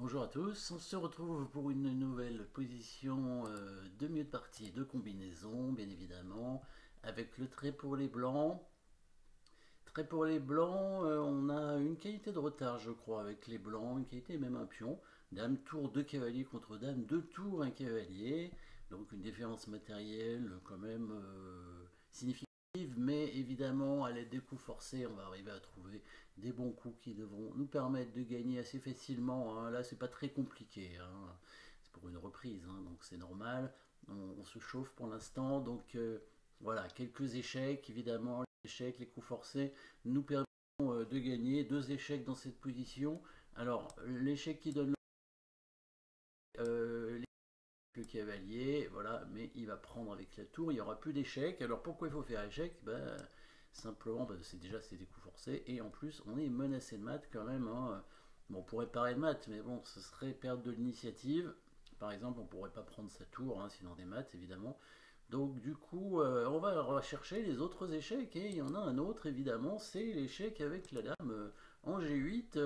Bonjour à tous, on se retrouve pour une nouvelle position de milieu de partie de combinaison, bien évidemment, avec le trait pour les blancs. Trait pour les blancs, on a une qualité de retard, je crois, avec les blancs, une qualité et même un pion. Dame tour 2 cavaliers contre dame 2 tours 1 cavalier, donc une différence matérielle quand même significative, mais évidemment, à l'aide des coups forcés, on va arriver à trouver des bons coups qui devront nous permettre de gagner assez facilement, hein. Là, c'est pas très compliqué, hein. C'est pour une reprise, hein, donc c'est normal. On se chauffe pour l'instant, donc voilà, quelques échecs, évidemment, les échecs, les coups forcés nous permettent de gagner. Deux échecs dans cette position. Alors, l'échec qui donne euh, le cavalier, voilà, mais il va prendre avec la tour, il n'y aura plus d'échecs. Alors pourquoi il faut faire échec? Simplement, c'est déjà c'est des coups forcés, et en plus on est menacé de mat quand même, hein. Bon, on pourrait parler de mat, mais bon, ce serait perdre de l'initiative. Par exemple, on pourrait pas prendre sa tour, hein, sinon des maths évidemment. Donc du coup, on va rechercher les autres échecs, et il y en a un autre évidemment, c'est l'échec avec la dame en G8.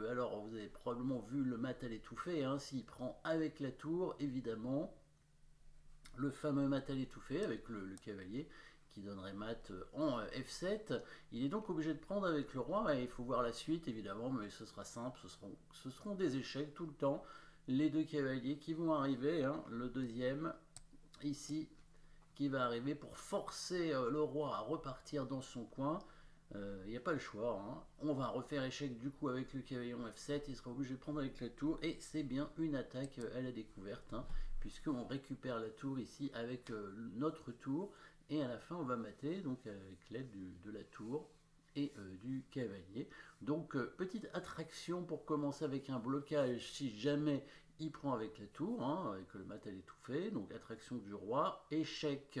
Alors vous avez probablement vu le mat à l'étouffée, hein, s'il prend avec la tour, évidemment, le fameux mat à l'étouffée avec le cavalier qui donnerait mat en F7. Il est donc obligé de prendre avec le roi, et il faut voir la suite évidemment, mais ce sera simple, ce seront des échecs tout le temps. Les deux cavaliers qui vont arriver, hein, le deuxième ici qui va arriver pour forcer le roi à repartir dans son coin. Il n'y a pas le choix, hein. On va refaire échec du coup avec le cavalier en F7, il sera obligé de prendre avec la tour, et c'est bien une attaque à la découverte, hein, puisqu'on récupère la tour ici avec notre tour, et à la fin on va mater donc avec l'aide de la tour et du cavalier. Donc petite attraction pour commencer avec un blocage si jamais il prend avec la tour, hein, avec le mat à l'étouffée, donc attraction du roi, échec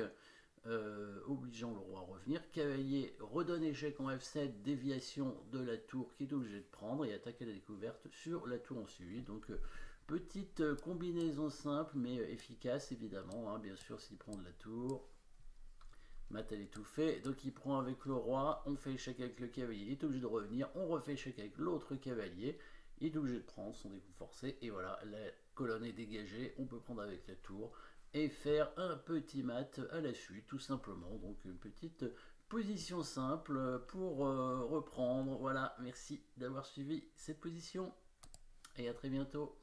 obligeant le roi à revenir, cavalier redonne échec en F7, déviation de la tour qui est obligé de prendre, et attaque à la découverte sur la tour en suivi. Donc petite combinaison simple mais efficace évidemment, hein, bien sûr s'il prend de la tour. Mat à l'étouffée, donc il prend avec le roi, on fait échec avec le cavalier, il est obligé de revenir, on refait échec avec l'autre cavalier, il est obligé de prendre son découp forcé, et voilà, la colonne est dégagée, on peut prendre avec la tour et faire un petit mat à la suite, tout simplement. Donc une petite position simple pour reprendre. Voilà, merci d'avoir suivi cette position, et à très bientôt.